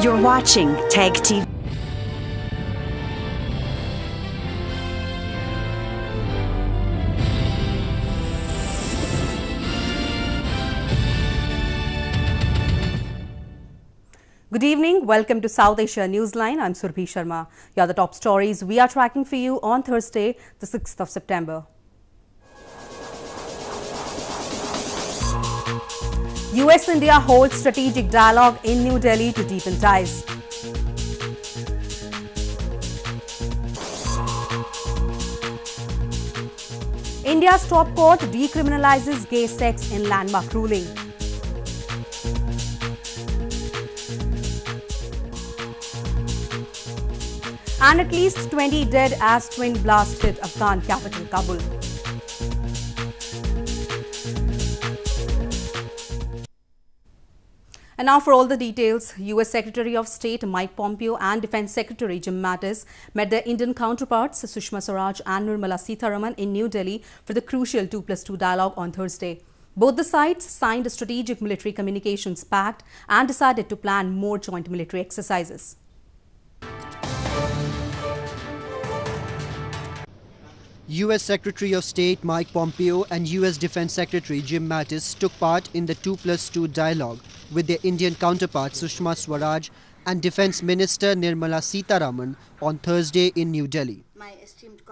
You're watching Tag TV. Good evening. Welcome to South Asia Newsline. I'm Surbhi Sharma. Here are the top stories we are tracking for you on Thursday, the 6th of September. US-India holds strategic dialogue in New Delhi to deepen ties. India's top court decriminalizes gay sex in landmark ruling. And at least 20 dead as twin blast hit Afghan capital Kabul. And now for all the details, US Secretary of State Mike Pompeo and Defense Secretary Jim Mattis met their Indian counterparts Sushma Swaraj and Nirmala Sitharaman in New Delhi for the crucial 2+2 dialogue on Thursday. Both the sides signed a strategic military communications pact and decided to plan more joint military exercises. US Secretary of State Mike Pompeo and US Defense Secretary Jim Mattis took part in the 2+2 dialogue with their Indian counterparts Sushma Swaraj and Defense Minister Nirmala Sitharaman on Thursday in New Delhi.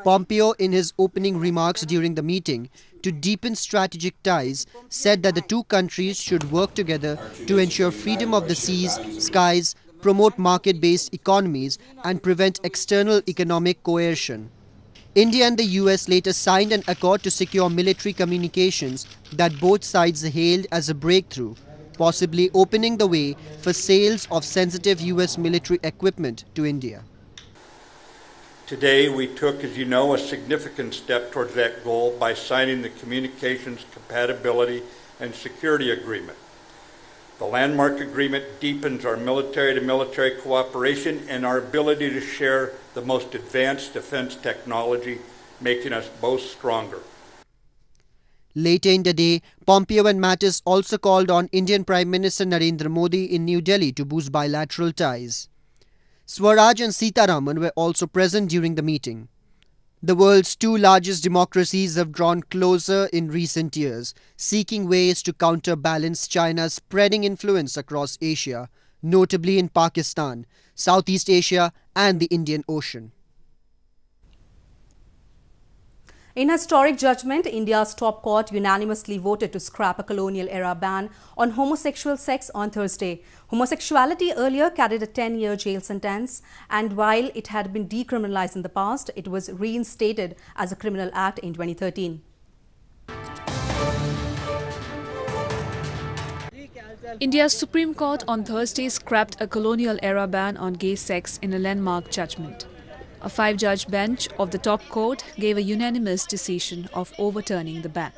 Pompeo, in his opening remarks during the meeting, to deepen strategic ties, said that the two countries should work together to ensure freedom of the seas, skies, promote market-based economies and prevent external economic coercion. India and the US later signed an accord to secure military communications that both sides hailed as a breakthrough, possibly opening the way for sales of sensitive US military equipment to India. Today we took, as you know, a significant step towards that goal by signing the Communications Compatibility and Security Agreement. The landmark agreement deepens our military-to-military cooperation and our ability to share the most advanced defense technology, making us both stronger. Later in the day, Pompeo and Mattis also called on Indian Prime Minister Narendra Modi in New Delhi to boost bilateral ties. Swaraj and Sitharaman were also present during the meeting. The world's two largest democracies have drawn closer in recent years, seeking ways to counterbalance China's spreading influence across Asia, notably in Pakistan, Southeast Asia and the Indian Ocean. In a historic judgment, India's top court unanimously voted to scrap a colonial-era ban on homosexual sex on Thursday. Homosexuality earlier carried a 10-year jail sentence, and while it had been decriminalized in the past, it was reinstated as a criminal act in 2013. India's Supreme Court on Thursday scrapped a colonial-era ban on gay sex in a landmark judgment. A 5-judge bench of the top court gave a unanimous decision of overturning the ban.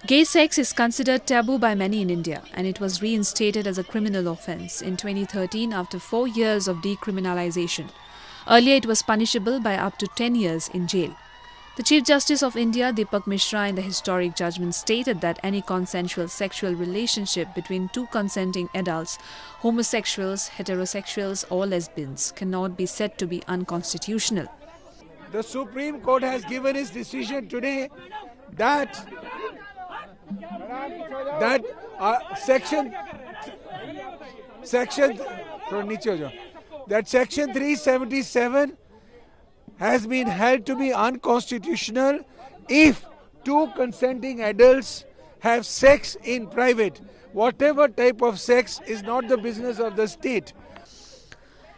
Gay sex is considered taboo by many in India, and it was reinstated as a criminal offence in 2013 after 4 years of decriminalisation. Earlier, it was punishable by up to 10 years in jail. The Chief Justice of India, Deepak Mishra, in the historic judgment stated that any consensual sexual relationship between two consenting adults, homosexuals, heterosexuals or lesbians, cannot be said to be unconstitutional. The Supreme Court has given its decision today that Section 377 has been held to be unconstitutional if two consenting adults have sex in private. Whatever type of sex is not the business of the state.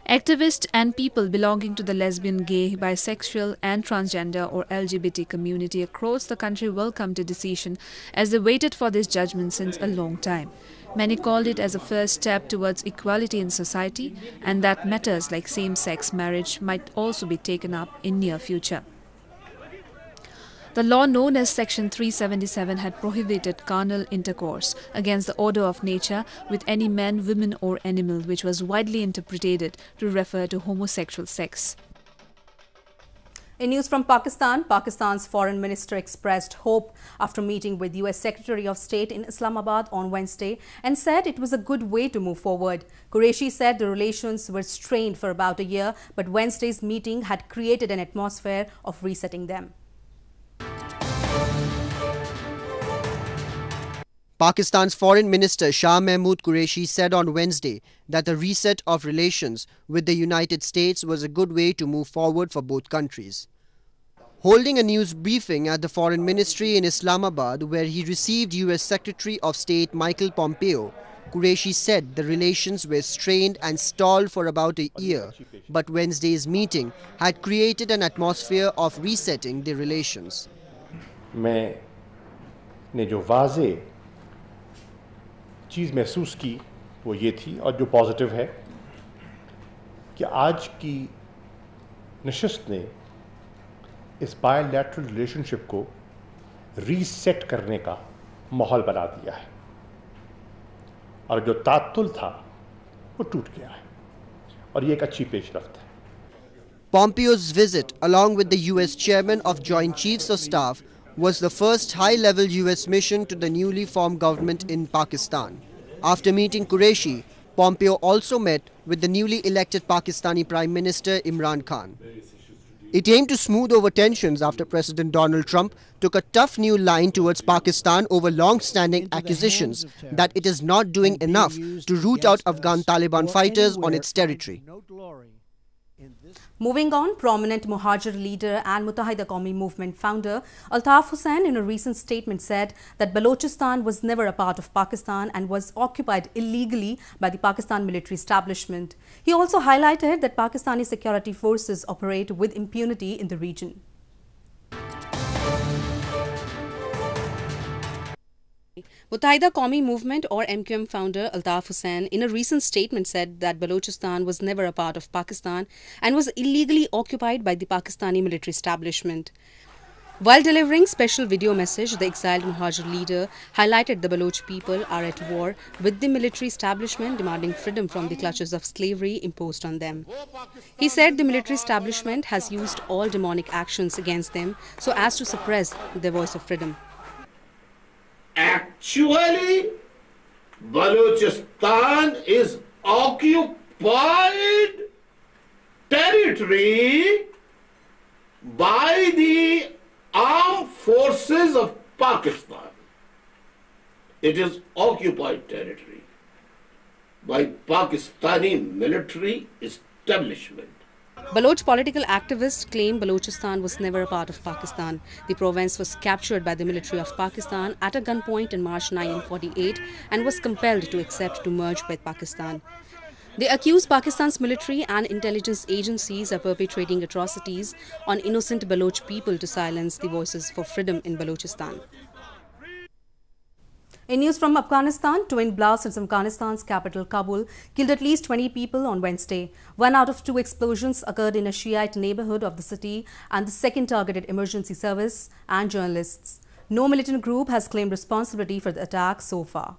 Activists and people belonging to the lesbian, gay, bisexual and transgender or LGBT community across the country welcomed the decision as they waited for this judgment since a long time. Many called it as a first step towards equality in society and that matters like same-sex marriage might also be taken up in near future. The law known as Section 377 had prohibited carnal intercourse against the order of nature with any man, woman or animal, which was widely interpreted to refer to homosexual sex. In news from Pakistan, Pakistan's foreign minister expressed hope after meeting with US Secretary of State in Islamabad on Wednesday and said it was a good way to move forward. Qureshi said the relations were strained for about a year, but Wednesday's meeting had created an atmosphere of resetting them. Pakistan's Foreign Minister Shah Mahmood Qureshi said on Wednesday that the reset of relations with the United States was a good way to move forward for both countries. Holding a news briefing at the Foreign Ministry in Islamabad, where he received US Secretary of State Michael Pompeo, Qureshi said the relations were strained and stalled for about a year, but Wednesday's meeting had created an atmosphere of resetting the relations. मैंने जो वाज़े चीज़ महसूस की वो ये थी, और जो पॉजिटिव है कि आज की नशिस्त ने इस बायलैटरल रिलेशनशिप को रीसेट करने का माहौल बना दिया है, और जो तात्तुल था वो टूट गया है, और ये एक अच्छी पेशरफ्त है. Pompeo's visit, along with the US Chairman of Joint Chiefs of Staff, was the first high-level US mission to the newly formed government in Pakistan. After meeting Qureshi, Pompeo also met with the newly elected Pakistani Prime Minister Imran Khan. It aimed to smooth over tensions after President Donald Trump took a tough new line towards Pakistan over long-standing accusations that it is not doing enough to root out Afghan Taliban fighters on its territory. Moving on, prominent Muhajir leader and Muttahida Qawmi movement founder Altaf Hussain in a recent statement said that Balochistan was never a part of Pakistan and was occupied illegally by the Pakistan military establishment. He also highlighted that Pakistani security forces operate with impunity in the region. Muttahida Qawmi Movement or MQM founder Altaf Hussain in a recent statement said that Balochistan was never a part of Pakistan and was illegally occupied by the Pakistani military establishment. While delivering special video message, the exiled Muhajir leader highlighted the Baloch people are at war with the military establishment, demanding freedom from the clutches of slavery imposed on them. He said the military establishment has used all demonic actions against them so as to suppress their voice of freedom. Actually, Balochistan is occupied territory by the armed forces of Pakistan. It is occupied territory by Pakistani military establishment. Baloch political activists claim Balochistan was never a part of Pakistan. The province was captured by the military of Pakistan at a gunpoint in March 1948 and was compelled to accept to merge with Pakistan. They accuse Pakistan's military and intelligence agencies of perpetrating atrocities on innocent Baloch people to silence the voices for freedom in Balochistan. In news from Afghanistan, twin blasts in Afghanistan's capital Kabul killed at least 20 people on Wednesday. 1 out of 2 explosions occurred in a Shiite neighborhood of the city, and the second targeted emergency service and journalists. No militant group has claimed responsibility for the attack so far.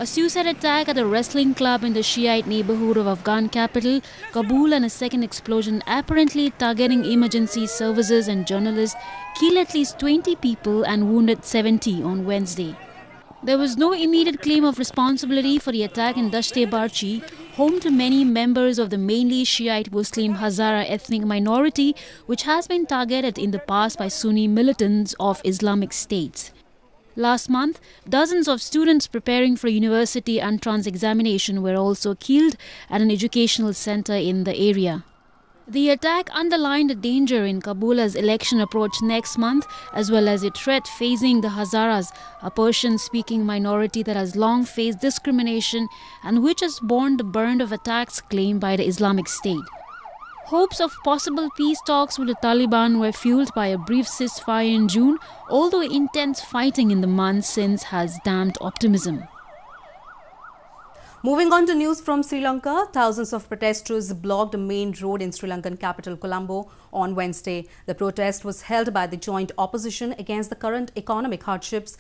A suicide attack at a wrestling club in the Shiite neighborhood of Afghan capital, Kabul, and a second explosion apparently targeting emergency services and journalists killed at least 20 people and wounded 70 on Wednesday. There was no immediate claim of responsibility for the attack in Dasht-e-Barchi, home to many members of the mainly Shiite Muslim Hazara ethnic minority, which has been targeted in the past by Sunni militants of Islamic State. Last month, dozens of students preparing for university entrance examination were also killed at an educational center in the area. The attack underlined the danger in Kabul as election approached next month, as well as a threat facing the Hazaras, a Persian-speaking minority that has long faced discrimination and which has borne the brunt of attacks claimed by the Islamic State. Hopes of possible peace talks with the Taliban were fueled by a brief ceasefire in June, although intense fighting in the months since has damped optimism. Moving on to news from Sri Lanka, thousands of protesters blocked a main road in Sri Lankan capital Colombo on Wednesday. The protest was held by the joint opposition against the current economic hardships